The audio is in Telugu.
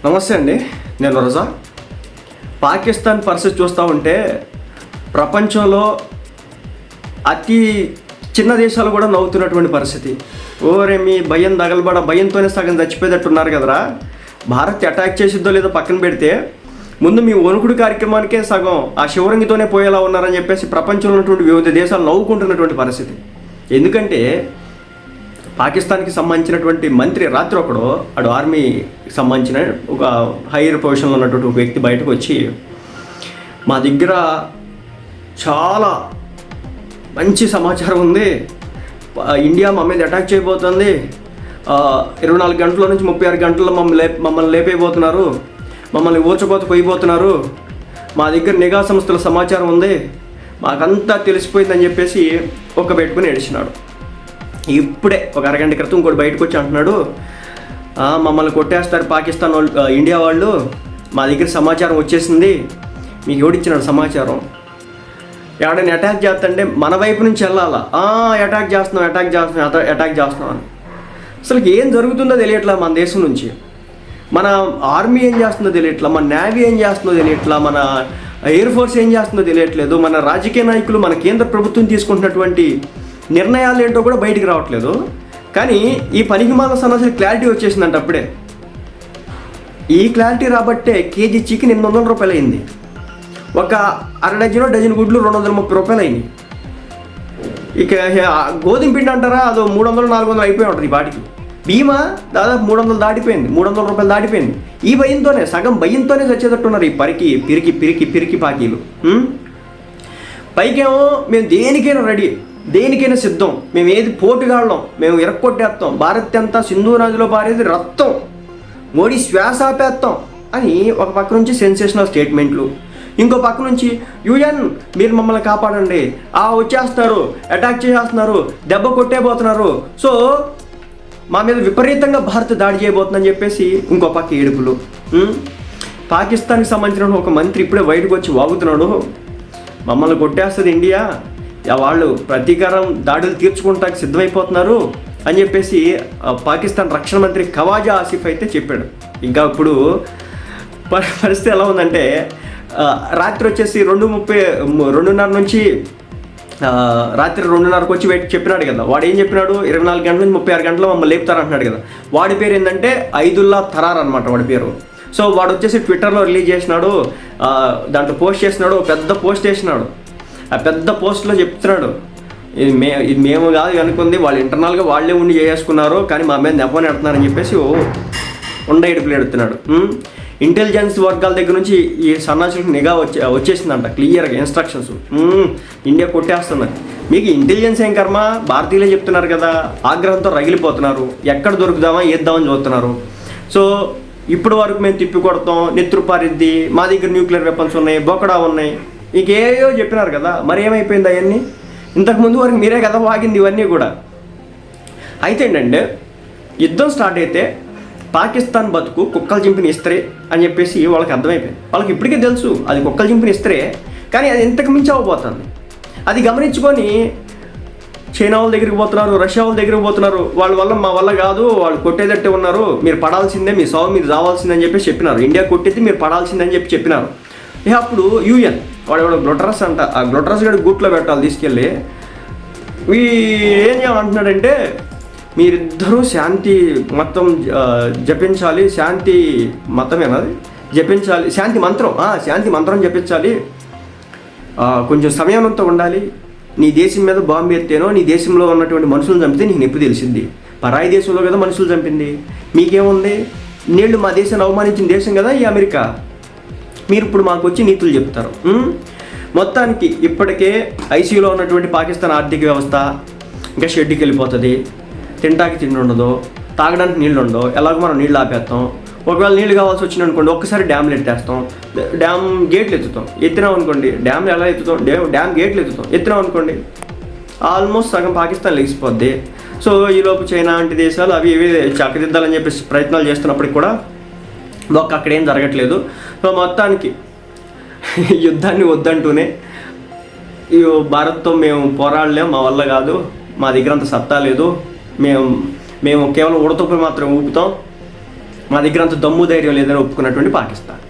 నమస్తే అండి, నేను రోజా. పాకిస్తాన్ పరిస్థితి చూస్తూ ఉంటే ప్రపంచంలో అతి చిన్న దేశాలు కూడా నవ్వుతున్నటువంటి పరిస్థితి. ఓరే మీ భయం తగలబడ భయంతోనే సగం చచ్చిపోయేటట్టున్నారు కదరా. భారత్ అటాక్ చేసిద్దో లేదో పక్కన పెడితే ముందు మీ వణుకుడు కార్యక్రమానికే సగం ఆ శివరంగితోనే పోయేలా ఉన్నారని చెప్పేసి ప్రపంచంలో ఉన్నటువంటి వివిధ దేశాలు నవ్వుకుంటున్నటువంటి పరిస్థితి. ఎందుకంటే పాకిస్తాన్కి సంబంధించినటువంటి మంత్రి రాత్రి ఒకడు అడు ఆర్మీకి సంబంధించిన ఒక హైయర్ పొజిషన్లో ఉన్నటువంటి ఒక వ్యక్తి బయటకు వచ్చి మా దగ్గర చాలా మంచి సమాచారం ఉంది, ఇండియా మా మీద అటాక్ చేయబోతుంది, 24 గంటల నుంచి 36 గంటల్లో మమ్మల్ని లేపైపోతున్నారు, మమ్మల్ని ఊచకోత కొయ్యబోతున్నారు, మా దగ్గర నిఘా సంస్థల సమాచారం ఉంది, మాకంతా తెలిసిపోయిందని చెప్పేసి పెట్టుకుని ఏడిచినాడు. ఇప్పుడే ఒక అరగంట క్రితం ఇంకోటి బయటకు వచ్చి అంటున్నాడు, మమ్మల్ని కొట్టేస్తారు పాకిస్తాన్ వాళ్ళు, ఇండియా వాళ్ళు, మా దగ్గర సమాచారం వచ్చేసింది. మీకు ఎవడిచ్చినాడు సమాచారం? ఎవడైనా అటాక్ చేస్తుంటే మన వైపు నుంచి వెళ్ళాలా, అటాక్ చేస్తున్నాం అని. అసలు ఏం జరుగుతుందో తెలియట్లా మన దేశం నుంచి. మన ఆర్మీ ఏం చేస్తుందో తెలియట్లా, మన నేవీ ఏం చేస్తుందో తెలియట్లా, మన ఎయిర్ ఫోర్స్ ఏం చేస్తుందో తెలియట్లేదు, మన రాజకీయ నాయకులు మన కేంద్ర ప్రభుత్వం తీసుకుంటున్నటువంటి నిర్ణయాలు ఏంటో కూడా బయటికి రావట్లేదు. కానీ ఈ పనికిమాల సమస్యలు క్లారిటీ వచ్చేసిందంట అప్పుడే. ఈ క్లారిటీ రాబట్టే కేజీ చికెన్ 800 రూపాయలు అయింది, ఒక డజన్ గుడ్లు 230 రూపాయలు అయింది. ఇక గోధుమ పిండి అంటారా, అదో 300-400 అయిపోయి ఉంటుంది. ఈ పాటికి బీమా దాదాపు 300 దాటిపోయింది, 300 రూపాయలు దాటిపోయింది. ఈ భయంతోనే సగం భయంతోనే చచ్చేటట్టున్నారు ఈ పిరికి పాకీలు. పైకేమో మేము దేనికైనా రెడీ, దేనికైనా సిద్ధం, మేము ఏది పోటుగాళ్ళం, మేము ఇరక్కొట్టేస్తాం, భారత్ అంతా సింధు నదిలో పారేది రక్తం, మోడీ శ్వాస ఆపేస్తాం అని ఒక పక్క నుంచి సెన్సేషనల్ స్టేట్మెంట్లు, ఇంకో పక్క నుంచి యుఎన్ మీరు మమ్మల్ని కాపాడండి, వచ్చేస్తారు, అటాక్ చేసేస్తున్నారు, దెబ్బ కొట్టేపోతున్నారు, సో మా మీద విపరీతంగా భారత్ దాడి చేయబోతుందని చెప్పేసి ఇంకో పక్క ఏడుపులు. పాకిస్తాన్కి సంబంధించిన ఒక మంత్రి ఇప్పుడే బయటకు వచ్చి వాగుతున్నాడు, మమ్మల్ని కొట్టేస్తుంది ఇండియా, వాళ్ళు ప్రతీకారం దాడులు తీర్చుకుంటానికి సిద్ధమైపోతున్నారు అని చెప్పేసి పాకిస్తాన్ రక్షణ మంత్రి ఖవాజా ఆసిఫ్ అయితే చెప్పాడు. ఇంకా ఇప్పుడు పరిస్థితి ఎలా ఉందంటే రాత్రి వచ్చేసి 2:30 నుంచి రాత్రి 2:30కి వచ్చి చెప్పినాడు కదా. వాడు ఏం చెప్పినాడు, 24 గంటల నుంచి 36 గంటలు మమ్మల్ని లేపుతారు అంటున్నాడు కదా. వాడి పేరు ఏంటంటే ఐదుల్లా తరార్ అనమాట వాడి పేరు. సో వాడు వచ్చేసి ట్విట్టర్లో రిలీజ్ చేసినాడు, దాంట్లో పోస్ట్ చేసినాడు, పెద్ద పోస్ట్ చేసినాడు. ఆ పెద్ద పోస్ట్లో చెప్తున్నాడు, ఇది మేము కాదు అనుకుంది, వాళ్ళు ఇంటర్నల్గా వాళ్ళే ఉండి చేసుకున్నారు, కానీ మా మీద నెపని ఎడుతున్నారని చెప్పేసి ఇడుపులు ఎడుతున్నాడు. ఇంటెలిజెన్స్ వర్గాల దగ్గర నుంచి ఈ సన్నాసులకు నిఘా వచ్చేసిందంట క్లియర్గా ఇన్స్ట్రక్షన్స్. ఇండియా కొట్టేస్తున్నారు. మీకు ఇంటెలిజెన్స్ ఏం కర్మ, భారతీయులే చెప్తున్నారు కదా, ఆగ్రహంతో రగిలిపోతున్నారు, ఎక్కడ దొరుకుదామా ఏద్దామని చూస్తున్నారు. సో ఇప్పటి వరకు మేము తిప్పి కొడతాం, నెత్తురుపారిద్ది, మా దగ్గర న్యూక్లియర్ వెపన్స్ ఉన్నాయి, బొకడా ఉన్నాయి, ఇంకేయో చెప్పినారు కదా. మరి ఏమైపోయింది అవన్నీ? ఇంతకుముందు వరకు మీరే కదా వాగింది ఇవన్నీ కూడా. అయితే ఏంటంటే యుద్ధం స్టార్ట్ అయితే పాకిస్తాన్ బతుకు కుక్కలు చింపిన ఇస్త్రీ అని చెప్పేసి వాళ్ళకి అర్థమైపోయింది. వాళ్ళకి ఇప్పటికే తెలుసు అది కుక్కలు చింపిన ఇస్త్రీ, కానీ అది ఇంతకు మించి అవ్వబోతుంది. అది గమనించుకొని చైనా వాళ్ళ దగ్గరికి పోతున్నారు, రష్యా వాళ్ళ దగ్గరికి పోతున్నారు. వాళ్ళ వల్ల మా వల్ల కాదు, వాళ్ళు కొట్టేదట్టే ఉన్నారు, మీరు పడాల్సిందే, మీ సావు మీరు రావాల్సిందని చెప్పేసి చెప్పినారు. ఇండియా కొట్టేది మీరు పడాల్సిందని చెప్పినారు. ఇక అప్పుడు యుఎన్ వాడు గ్లొటరస్ అంట, ఆ గ్లొటరస్ గడి గూట్లో పెట్టాలి తీసుకెళ్ళి. ఏం చేయాలంటున్నాడంటే మీరిద్దరూ శాంతి మొత్తం జపించాలి, శాంతి మతమేనది జపించాలి, శాంతి మంత్రం జపించాలి, కొంచెం సమయంతో ఉండాలి. నీ దేశం మీద బాంబు ఎత్తేనో, నీ దేశంలో ఉన్నటువంటి మనుషులను చంపితే నీకు నొప్పి తెలిసింది. పరాయి దేశంలో కదా మనుషులు చంపింది, మీకేముంది? నీళ్ళు మా దేశాన్ని అవమానించిన దేశం కదా ఈ అమెరికా. మీరు ఇప్పుడు మాకు వచ్చి నీతులు చెప్తారు. మొత్తానికి ఇప్పటికే ఐసీయూలో ఉన్నటువంటి పాకిస్తాన్ ఆర్థిక వ్యవస్థ ఇంకా షెడ్కి వెళ్ళిపోతుంది. తింటాకి తిండి ఉండదు, తాగడానికి నీళ్ళు ఉండవు, ఎలాగో మనం నీళ్ళు ఆపేస్తాం. ఒకవేళ నీళ్ళు కావాల్సి వచ్చింది అనుకోండి, ఒక్కసారి డ్యామ్లు ఎత్తేస్తాం, డ్యామ్ గేట్లు ఎత్తినాం అనుకోండి, డ్యామ్లు ఎలా ఎత్తుతాం, డ్యామ్ గేట్లు ఎత్తినాం అనుకోండి, ఆల్మోస్ట్ సగం పాకిస్తాన్ లెగిసిపోద్ది. సో ఈలోపు చైనా వంటి దేశాలు అవి ఇవి చక్కదిద్దాలని చెప్పేసి ప్రయత్నాలు చేస్తున్నప్పటికి కూడా అక్కడేం జరగట్లేదు. సో మొత్తానికి యుద్ధాన్ని వద్దంటూనే భారత్తో మేము పోరాడలేం, మా వల్ల కాదు, మా దగ్గర అంత సత్తా లేదు, మేము కేవలం ఉడతొప్పి మాత్రం ఊపుతాం మా దగ్గర అంత దమ్ము ధైర్యం లేదని ఒప్పుకున్నటువంటి పాకిస్తాన్.